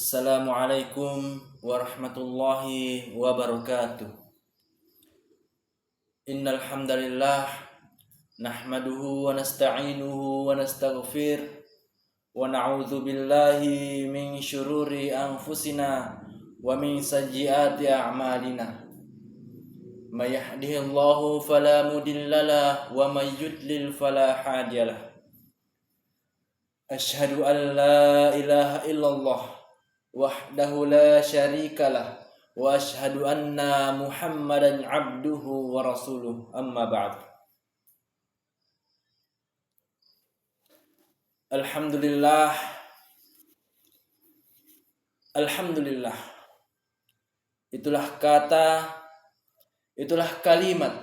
Assalamualaikum warahmatullahi wabarakatuh. Innal hamdalillah nahmaduhu wa nasta'inuhu wa nastaghfir wa na'udzu billahi min syururi anfusina wa min sayyiati a'malina. May yahdihillahu fala mudhillalah wa may yudlil fala hadiyalah. Asyhadu an la ilaha illallah wahdahu la syarikalah wa asyhadu anna Muhammadan abduhu wa rasuluh, amma ba'd. Alhamdulillah, alhamdulillah. Itulah kata, itulah kalimat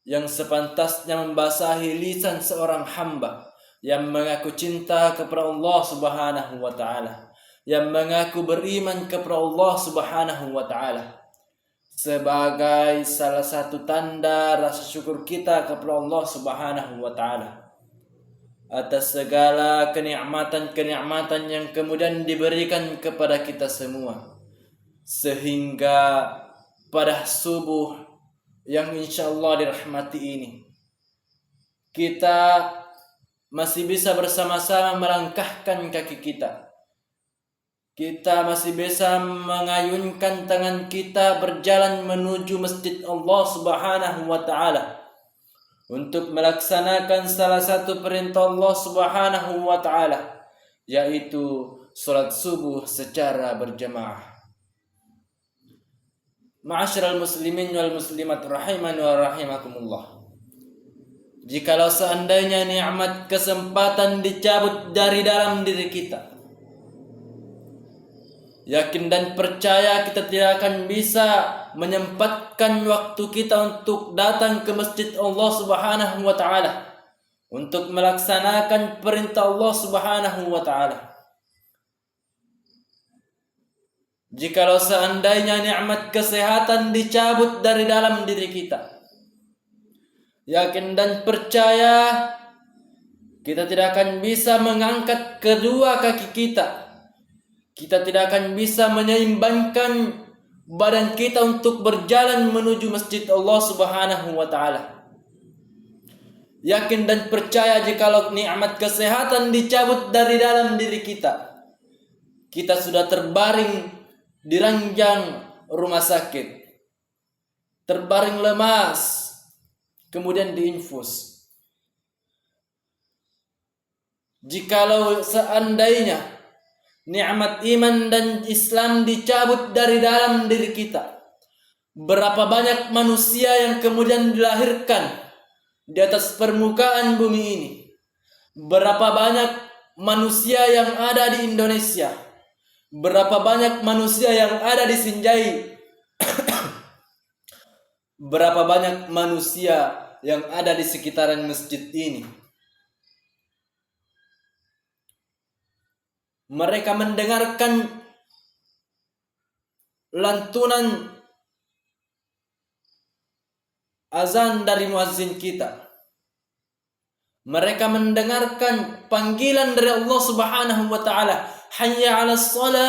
yang sepantasnya membasahi lisan seorang hamba yang mengaku cinta kepada Allah Subhanahu wa taala, yang mengaku beriman kepada Allah Subhanahu wa taala, sebagai salah satu tanda rasa syukur kita kepada Allah Subhanahu wa taala atas segala kenikmatan-kenikmatan yang kemudian diberikan kepada kita semua, sehingga pada subuh yang insyaallah dirahmati ini kita masih bisa bersama-sama melangkahkan kaki kita. Kita masih bisa mengayunkan tangan kita berjalan menuju masjid Allah Subhanahu wa taala untuk melaksanakan salah satu perintah Allah Subhanahu wa taala, yaitu salat subuh secara berjamaah. Ma'asyiral muslimin wal muslimat rahimani wa rahimakumullah. Jikalau seandainya nikmat kesempatan dicabut dari dalam diri kita, yakin dan percaya kita tidak akan bisa menyempatkan waktu kita untuk datang ke masjid Allah Subhanahu wa taala untuk melaksanakan perintah Allah Subhanahu wa taala. Jikalau seandainya nikmat kesehatan dicabut dari dalam diri kita, yakin dan percaya kita tidak akan bisa mengangkat kedua kaki kita. Kita tidak akan bisa menyeimbangkan badan kita untuk berjalan menuju masjid Allah Subhanahu wa taala. Yakin dan percaya jikalau nikmat kesehatan dicabut dari dalam diri kita, kita sudah terbaring di ranjang rumah sakit, terbaring lemas, kemudian diinfus. Jikalau seandainya nikmat iman dan Islam dicabut dari dalam diri kita, berapa banyak manusia yang kemudian dilahirkan di atas permukaan bumi ini? Berapa banyak manusia yang ada di Indonesia? Berapa banyak manusia yang ada di Sinjai? Berapa banyak manusia yang ada di sekitaran masjid ini? Mereka mendengarkan lantunan azan dari muazzin kita. Mereka mendengarkan panggilan dari Allah Subhanahu wa taala, hayya 'alas shalah.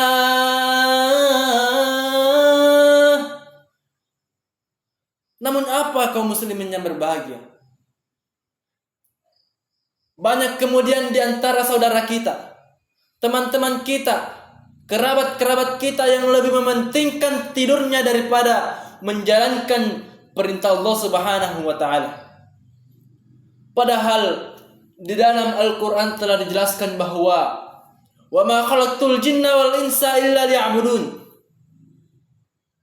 Namun apa kaum muslimin yang berbahagia? Banyak kemudian di antara saudara kita, teman-teman kita, kerabat-kerabat kita yang lebih mementingkan tidurnya daripada menjalankan perintah Allah Subhanahu wa taala. Padahal di dalam Al-Qur'an telah dijelaskan bahwa wa ma khalaqtul jinna wal insa illa liya'budun.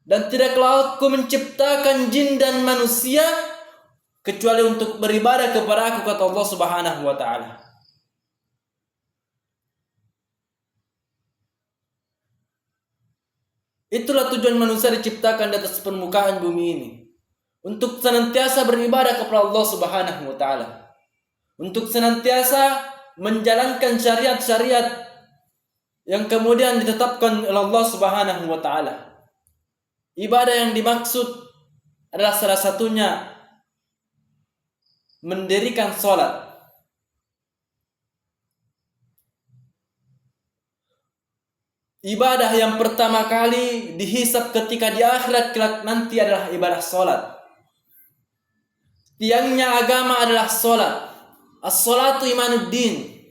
Dan tidaklah aku menciptakan jin dan manusia kecuali untuk beribadah kepada aku, kata Allah Subhanahu wa taala. Itulah tujuan manusia diciptakan di atas permukaan bumi ini, untuk senantiasa beribadah kepada Allah Subhanahu wa taala, untuk senantiasa menjalankan syariat-syariat yang kemudian ditetapkan oleh Allah Subhanahu wa taala. Ibadah yang dimaksud adalah salah satunya mendirikan salat. ibadah yang pertama kali dihisab ketika di akhirat kelak nanti adalah ibadah solat. Tiangnya agama adalah solat. As-salatu imanuddin.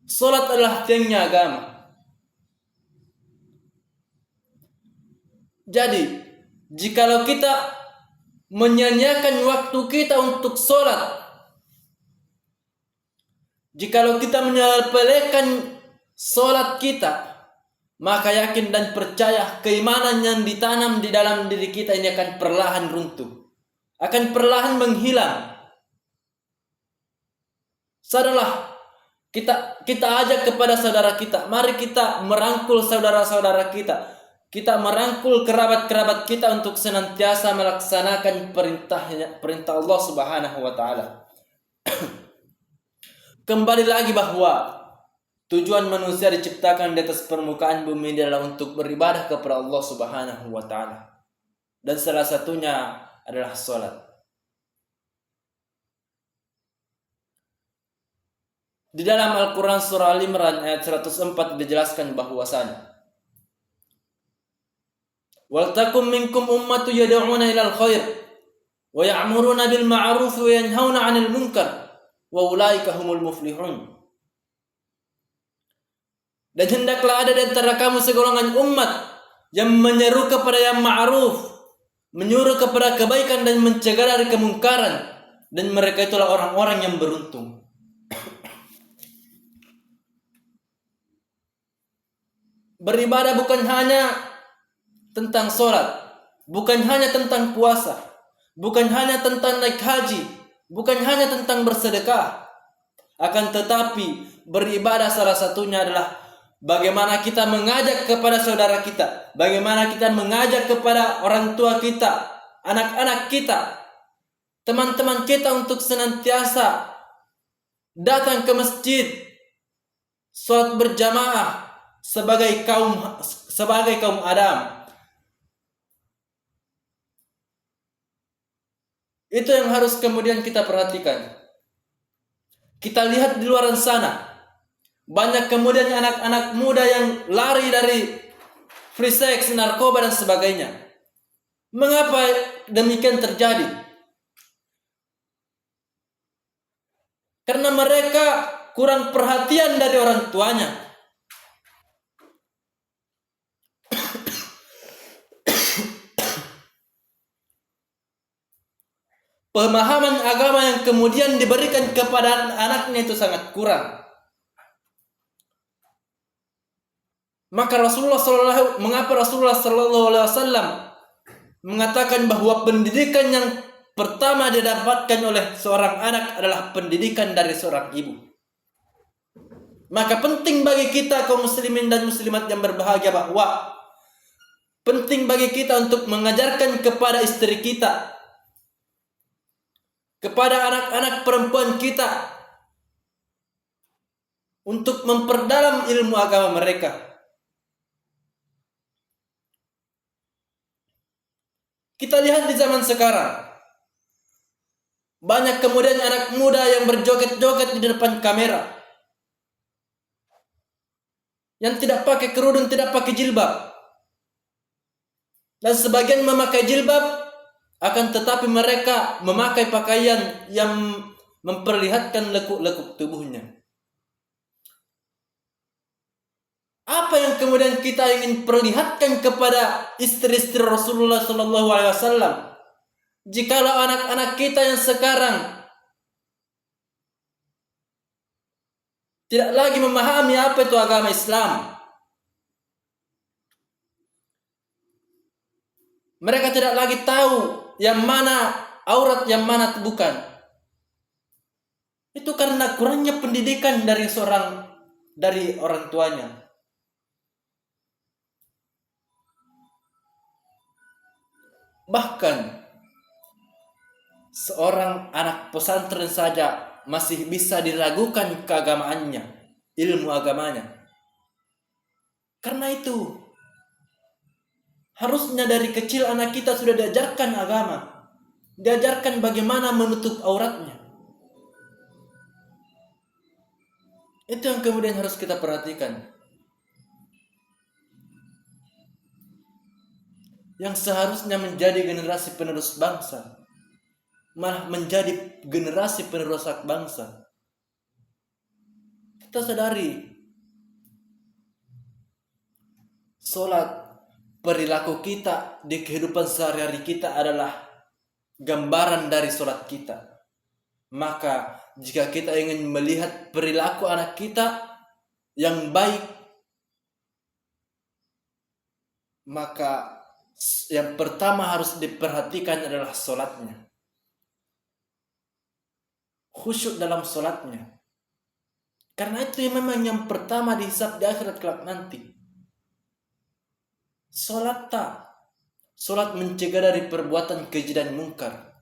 Solat adalah tiangnya agama. Jadi, jikalau kita menyanyiakan waktu kita untuk solat, jikalau kita menyepelekan solat kita, maka yakin dan percaya keimanan yang ditanam di dalam diri kita ini akan perlahan runtuh, akan perlahan menghilang. Sadarlah, kita ajak kepada saudara kita, mari kita merangkul saudara-saudara kita. Kita merangkul kerabat-kerabat kita untuk senantiasa melaksanakan perintah Allah Subhanahu wa taala. Kembali lagi bahwa tujuan manusia diciptakan di atas permukaan bumi adalah untuk beribadah kepada Allah Subhanahu wa taala. Dan salah satunya adalah salat. Di dalam Al-Qur'an surah Al-Imran ayat 104 dijelaskan bahwasanya waltakum minkum ummatu yad'una ilal khair wa ya'muruna bil ma'ruf wa yanhauna 'anil munkar wa ulaika humul muflihun. Dan hendaklah ada di antara kamu segolongan umat yang menyeru kepada yang ma'ruf, menyuruh kepada kebaikan dan mencegah dari kemungkaran, dan mereka itulah orang-orang yang beruntung. Beribadah bukan hanya tentang sholat, bukan hanya tentang puasa, bukan hanya tentang naik haji, bukan hanya tentang bersedekah. Akan tetapi beribadah salah satunya adalah bagaimana kita mengajak kepada saudara kita, bagaimana kita mengajak kepada orang tua kita, anak-anak kita, teman-teman kita untuk senantiasa datang ke masjid, sholat berjamaah sebagai kaum Adam. Itu yang harus kemudian kita perhatikan. Kita lihat di luar sana, banyak kemudian anak-anak muda yang lari dari free sex, narkoba dan sebagainya. Mengapa demikian terjadi? Karena mereka kurang perhatian dari orang tuanya. Pemahaman agama yang kemudian diberikan kepada anaknya itu sangat kurang. Maka mengapa Rasulullah sallallahu alaihi wasallam mengatakan bahwa pendidikan yang pertama didapatkan oleh seorang anak adalah pendidikan dari seorang ibu. Maka penting bagi kita kaum muslimin dan muslimat yang berbahagia bahwa penting bagi kita untuk mengajarkan kepada istri kita, kepada anak-anak perempuan kita, untuk memperdalam ilmu agama mereka. Kita lihat di zaman sekarang, banyak kemudian anak muda yang berjoget-joget di depan kamera, yang tidak pakai kerudung, tidak pakai jilbab. Dan sebagian memakai jilbab, akan tetapi mereka memakai pakaian yang memperlihatkan lekuk-lekuk tubuhnya. Apa yang kemudian kita ingin perlihatkan kepada istri-istri Rasulullah sallallahu alaihi wasallam? Jikalau anak-anak kita yang sekarang tidak lagi memahami apa itu agama Islam, mereka tidak lagi tahu yang mana aurat, yang mana bukan. Itu karena kurangnya pendidikan dari orang tuanya. Bahkan seorang anak pesantren saja masih bisa diragukan keagamaannya, ilmu agamanya. Karena itu harusnya dari kecil anak kita sudah diajarkan agama, diajarkan bagaimana menutup auratnya. Itu yang kemudian harus kita perhatikan. yang seharusnya menjadi generasi penerus bangsa, malah menjadi generasi perusak bangsa. Kita sadari, sholat, perilaku kita di kehidupan sehari-hari kita adalah gambaran dari sholat kita. Maka jika kita ingin melihat perilaku anak kita yang baik, maka yang pertama harus diperhatikan adalah sholatnya. Khusyuk dalam sholatnya. Karena itu memang yang pertama dihisab di akhirat kelak nanti. Sholat mencegah dari perbuatan keji dan mungkar.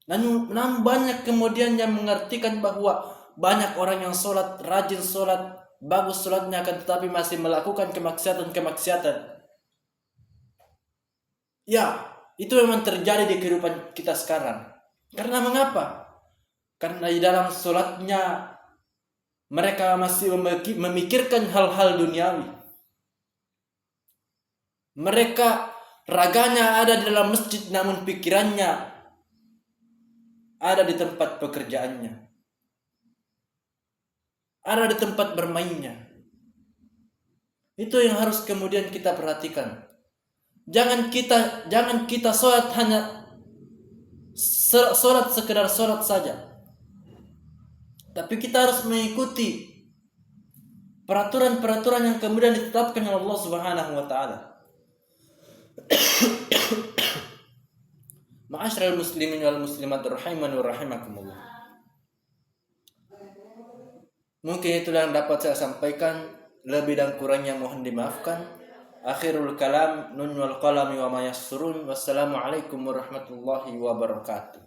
Namun banyak kemudian yang mengartikan bahwa banyak orang yang sholat, rajin sholat, bagus sholatnya, akan tetapi masih melakukan kemaksiatan. Ya, itu memang terjadi di kehidupan kita sekarang. Karena mengapa? Karena di dalam sholatnya mereka masih memikirkan hal-hal duniawi. Mereka raganya ada di dalam masjid, namun pikirannya ada di tempat pekerjaannya, ada di tempat bermainnya. Itu yang harus kemudian kita perhatikan. Jangan kita sholat hanya sholat sekedar sholat saja, tapi kita harus mengikuti peraturan-peraturan yang kemudian ditetapkan oleh Allah Subhanahu wa taala. Ma'asyiral muslimin wal muslimat rahimani wa rahimakumullah. Mungkin itulah yang dapat saya sampaikan, lebih dan kurangnya mohon dimaafkan. Akhirul kalam, nun wal qalami wa ma yassurun. Wassalamualaikum warahmatullahi wabarakatuh.